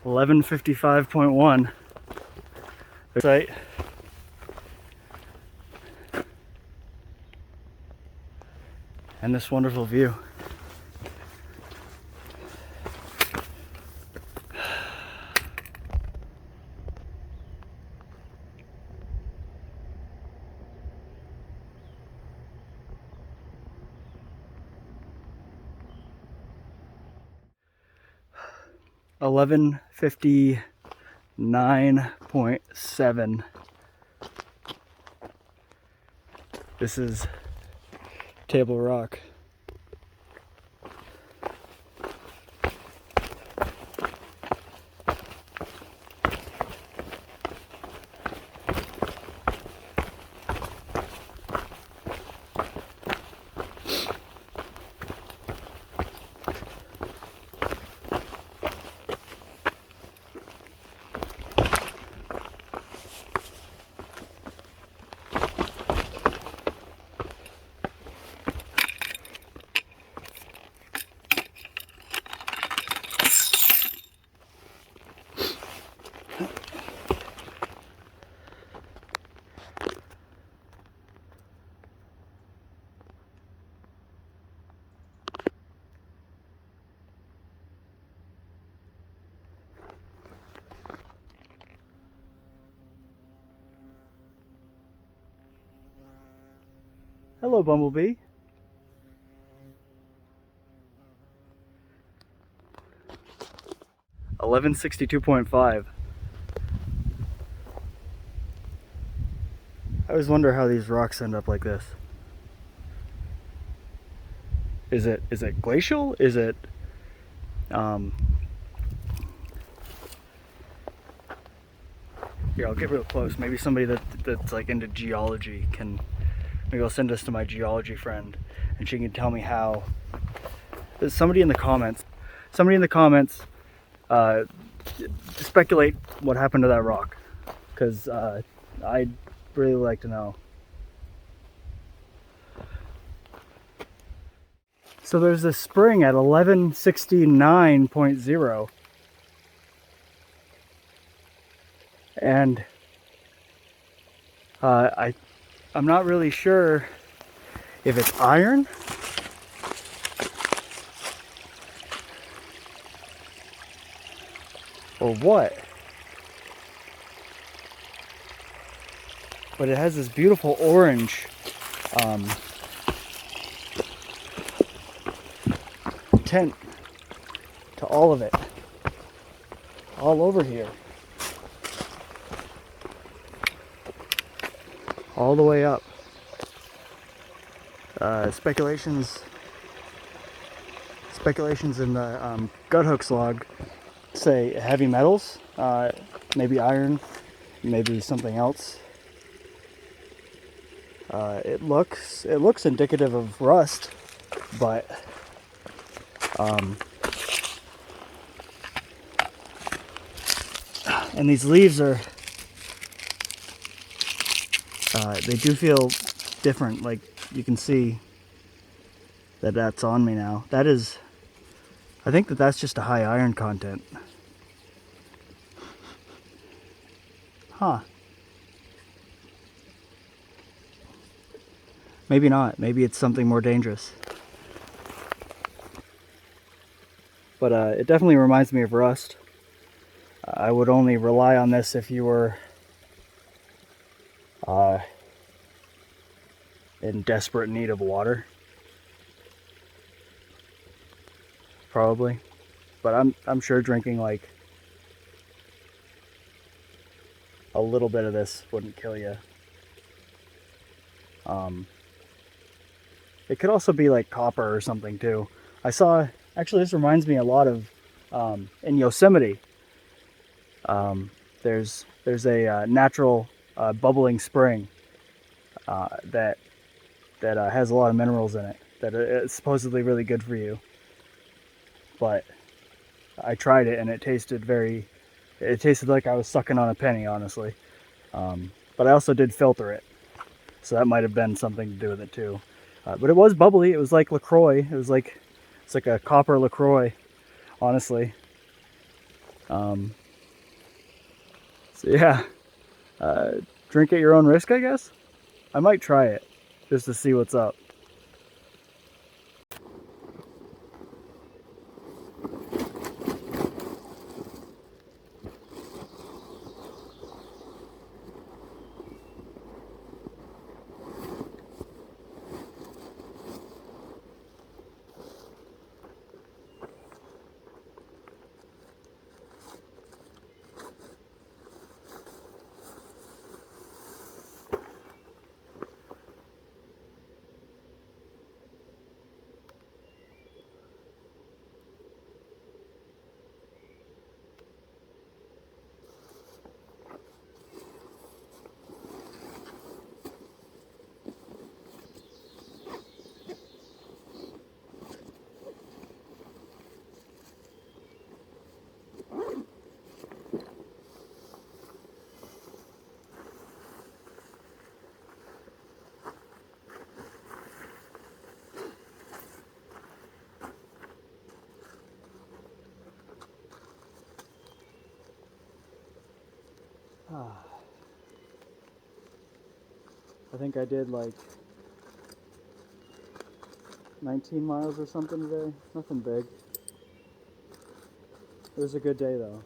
1155.1 site. And this wonderful view. $1159.7. This is Table Rock. Hello, Bumblebee. $1162.5. I always wonder how these rocks end up like this. Is it glacial? Is it Here, I'll get real close. Maybe somebody that's like into geology can, maybe I'll send this to my geology friend and she can tell me how. There's somebody in the comments speculate what happened to that rock, because I'd really like to know. So there's this spring at 1169.0, and I'm not really sure if it's iron or what, but it has this beautiful orange tint to all of it, all over here, all the way up. Speculations in the gut hooks log say heavy metals, maybe iron, maybe something else. It looks indicative of rust, but and these leaves are they do feel different. Like you can see that's on me now. That is, I think that's just a high iron content. Huh. Maybe not. Maybe it's something more dangerous. But it definitely reminds me of rust. I would only rely on this if you were in desperate need of water. Probably. But I'm sure drinking like a little bit of this wouldn't kill you. It could also be like copper or something too. I saw, actually this reminds me a lot of in Yosemite. There's a natural bubbling spring that has a lot of minerals in it that is supposedly really good for you. But I tried it and it tasted like I was sucking on a penny, honestly. But I also did filter it, so that might have been something to do with it too. But it was bubbly. It was like LaCroix. It's like a copper LaCroix, honestly. So yeah, drink at your own risk, I guess. I might try it just to see what's up. I think I did like 19 miles or something today. Nothing big. It was a good day though.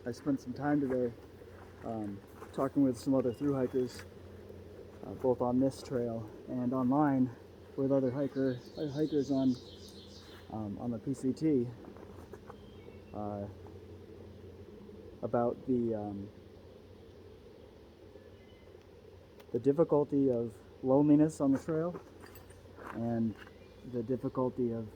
I spent some time today talking with some other thru hikers, both on this trail and online with other hikers on the PCT about the difficulty of loneliness on the trail and the difficulty of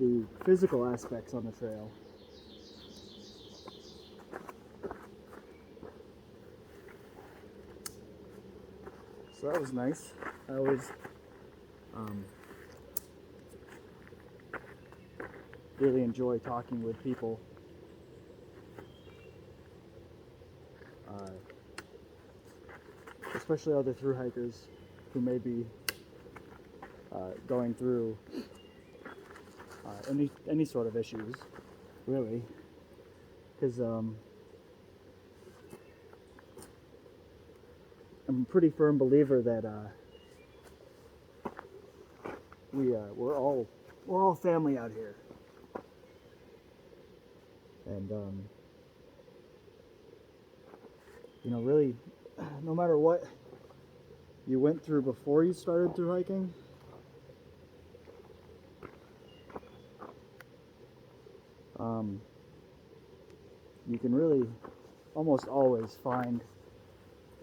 the physical aspects on the trail. So that was nice. I always really enjoy talking with people, especially other thru hikers who may be going through any sort of issues, really, because I'm a pretty firm believer that we're all family out here, and really, no matter what you went through before you started thru hiking, you can really almost always find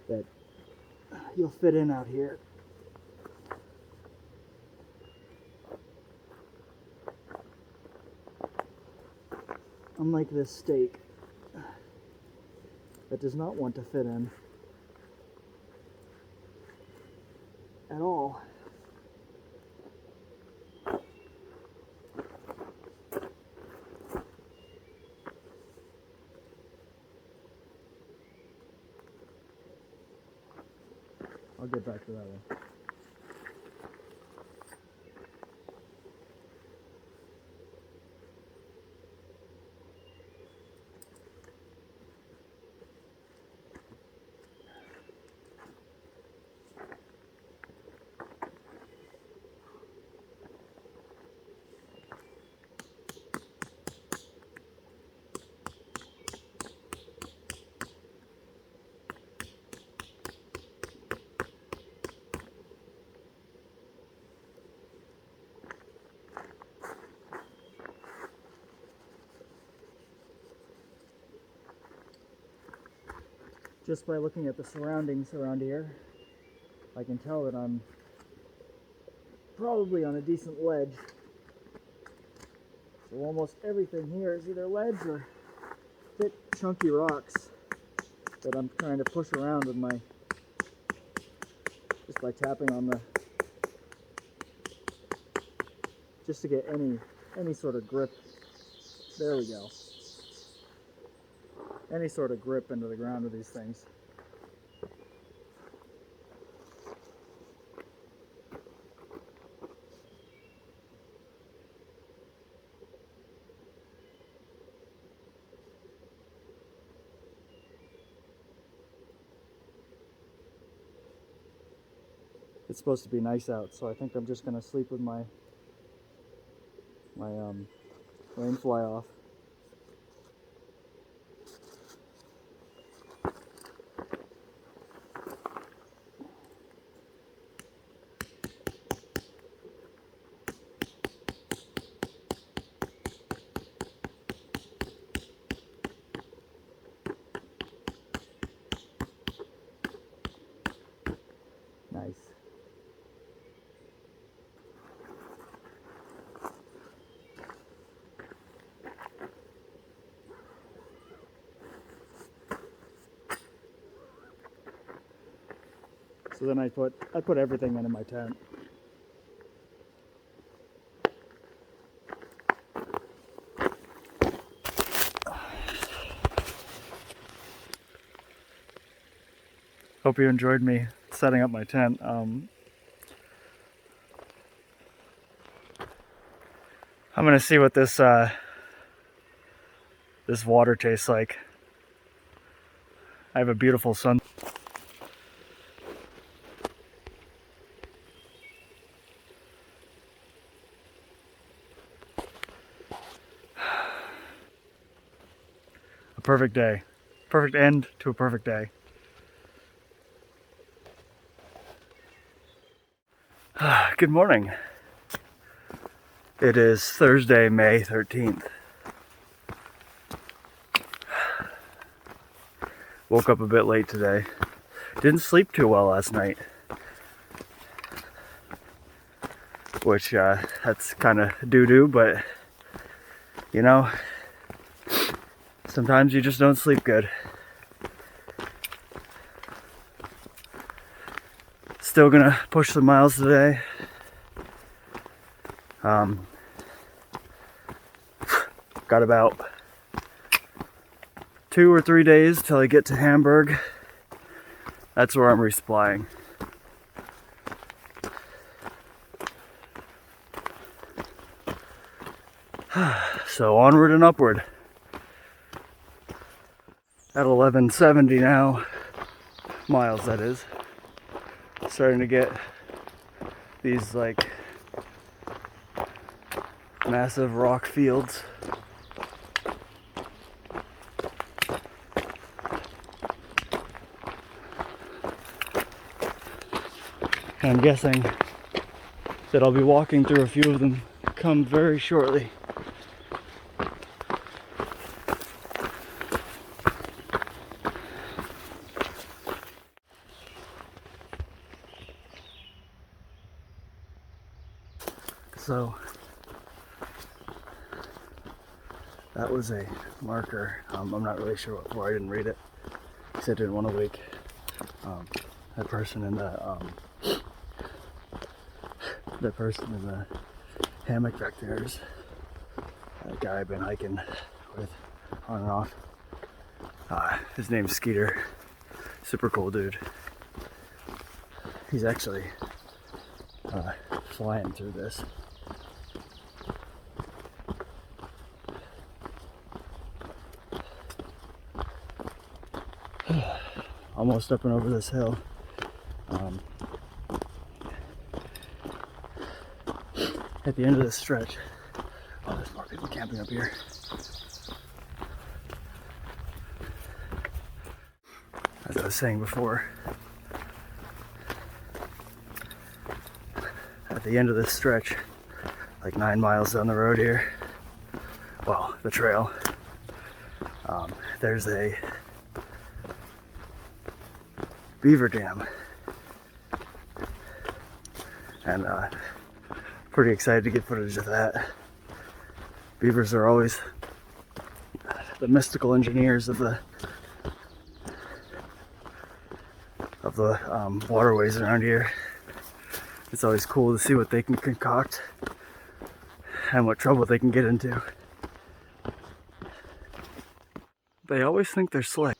that you'll fit in out here. Unlike this steak that does not want to fit in at all. I'll get back to that one. Just by looking at the surroundings around here, I can tell that I'm probably on a decent ledge. So almost everything here is either ledge or thick, chunky rocks that I'm trying to push around with my, just by tapping on the, just to get any sort of grip. There we go. Any sort of grip into the ground with these things. It's supposed to be nice out, so I think I'm just gonna sleep with my rain fly off. Nice. So then I put everything into my tent. Hope you enjoyed me setting up my tent. I'm gonna see what this this water tastes like. I have a beautiful sun. A perfect day. Perfect end to a perfect day. Good morning. It is Thursday, May 13th. Woke up a bit late today. Didn't sleep too well last night. Which, that's kind of doo-doo, but, you know, sometimes you just don't sleep good. Still gonna push some miles today. Got about 2 or 3 days till I get to Hamburg. That's where I'm resupplying. So onward and upward. At 1170 now, miles that is. Starting to get these like massive rock fields. And I'm guessing that I'll be walking through a few of them come very shortly. So that was a marker. I'm not really sure what for. I didn't read it because I didn't want to wake that person in the hammock back there is a guy I've been hiking with on and off. His name's Skeeter. Super cool dude. He's actually flying through this. Almost up and over this hill. At the end of this stretch. Oh, there's more people camping up here. As I was saying before, at the end of this stretch, like 9 miles down the road here, well, the trail, there's a beaver dam, and pretty excited to get footage of that. Beavers are always the mystical engineers of the waterways around here. It's always cool to see what they can concoct and what trouble they can get into. They always think they're slick.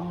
Oh.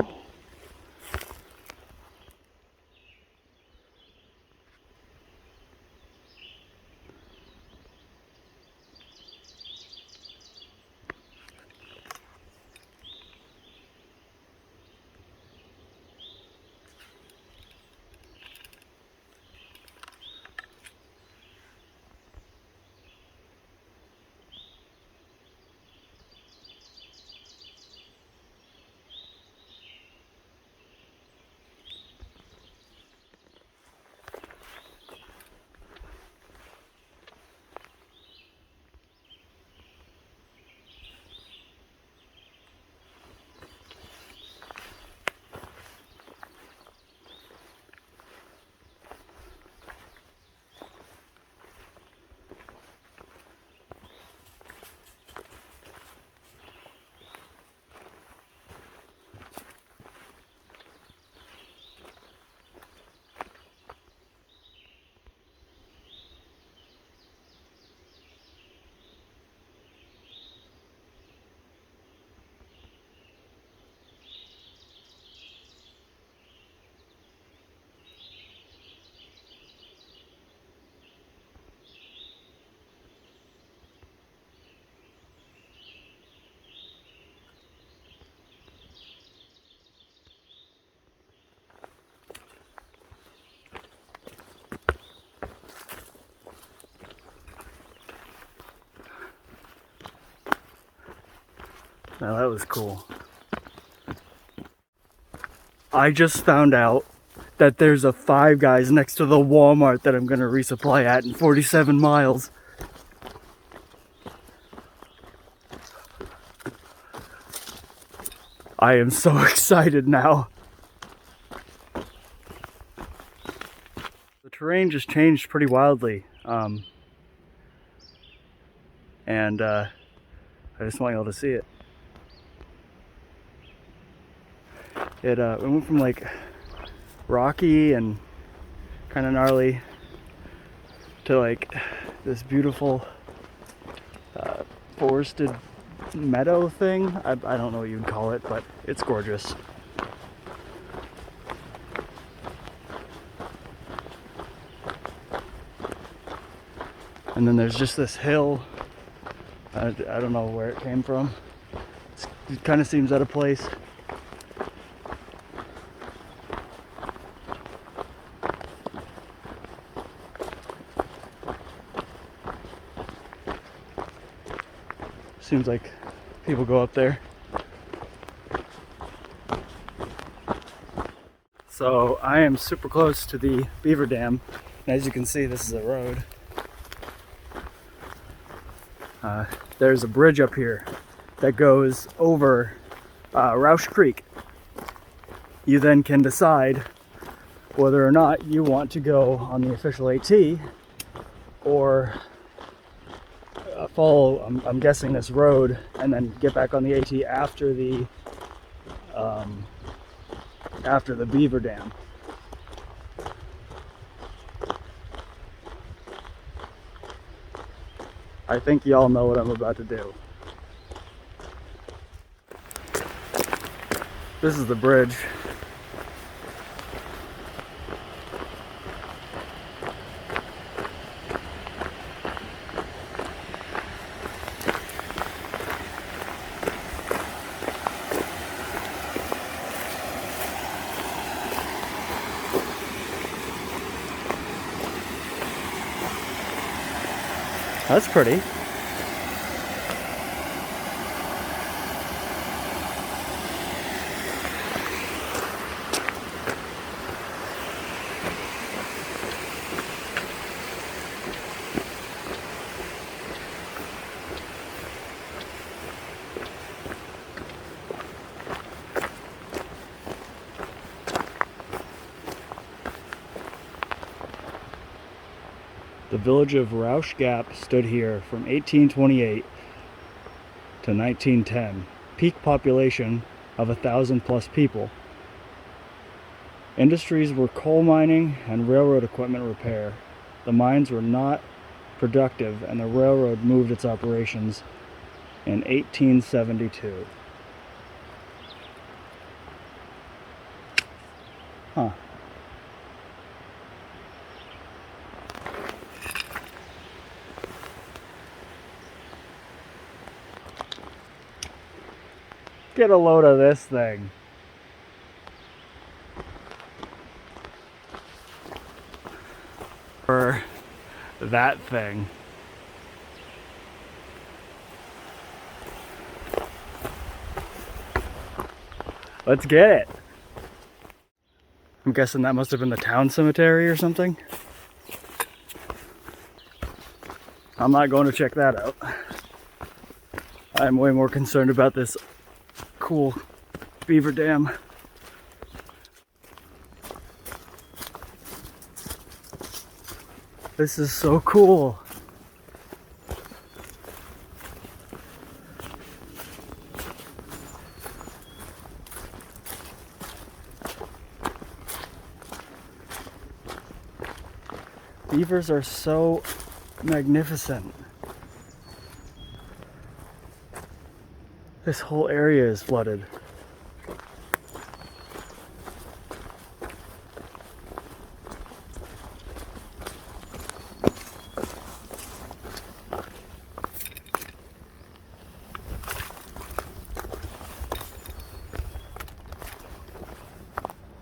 Now that was cool. I just found out that there's a Five Guys next to the Walmart that I'm gonna resupply at in 47 miles. I am so excited now. The terrain just changed pretty wildly. And I just want y'all to see it. It went from like rocky and kind of gnarly to like this beautiful forested meadow thing. I don't know what you'd call it, but it's gorgeous. And then there's just this hill. I don't know where it came from. It kind of seems out of place. Seems like people go up there. So I am super close to the beaver dam, and as you can see, this is a road. There's a bridge up here that goes over Roush Creek. You then can decide whether or not you want to go on the official AT or follow, I'm guessing, this road and then get back on the AT after the beaver dam. I think y'all know what I'm about to do. This is the bridge. That's pretty. The village of Rausch Gap stood here from 1828 to 1910. Peak population of 1,000 plus people. Industries were coal mining and railroad equipment repair. The mines were not productive and the railroad moved its operations in 1872. Huh. Get a load of this thing. Or that thing. Let's get it. I'm guessing that must have been the town cemetery or something. I'm not going to check that out. I'm way more concerned about this cool beaver dam. This is so cool. Beavers are so magnificent. This whole area is flooded.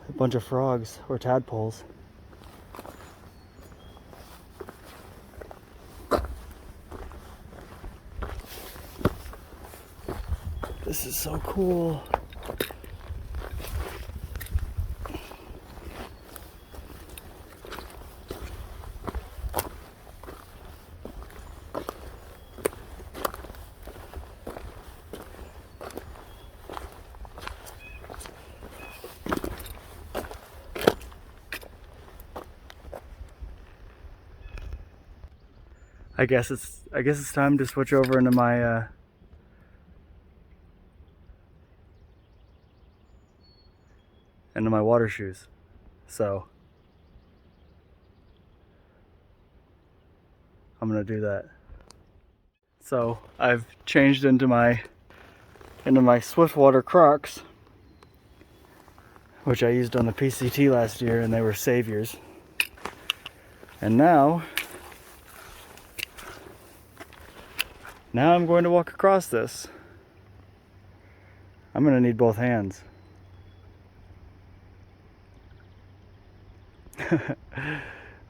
A bunch of frogs or tadpoles. This is so cool. I guess it's time to switch over into my water shoes. So I'm gonna do that. So I've changed into my Swiftwater Crocs, which I used on the PCT last year, and they were saviors. And now I'm going to walk across this. I'm gonna need both hands.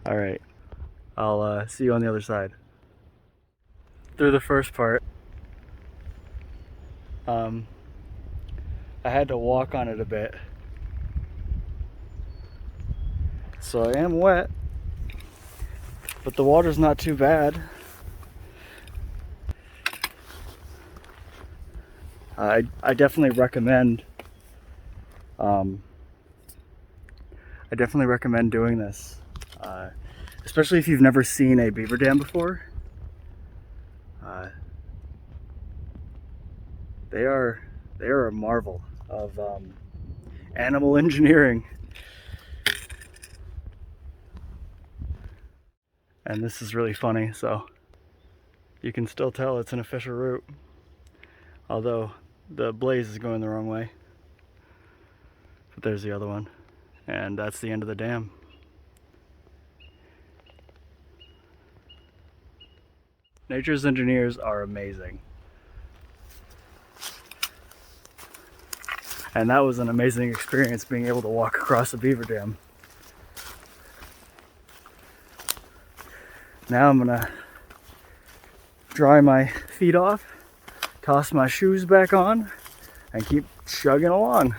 All right, I'll see you on the other side. Through the first part, I had to walk on it a bit, so I am wet, but the water's not too bad. I definitely recommend doing this, especially if you've never seen a beaver dam before. They are a marvel of animal engineering, and this is really funny. So you can still tell it's an official route, although the blaze is going the wrong way. But there's the other one, and that's the end of the dam. Nature's engineers are amazing. And that was an amazing experience, being able to walk across a beaver dam. Now I'm gonna dry my feet off, toss my shoes back on, and keep chugging along.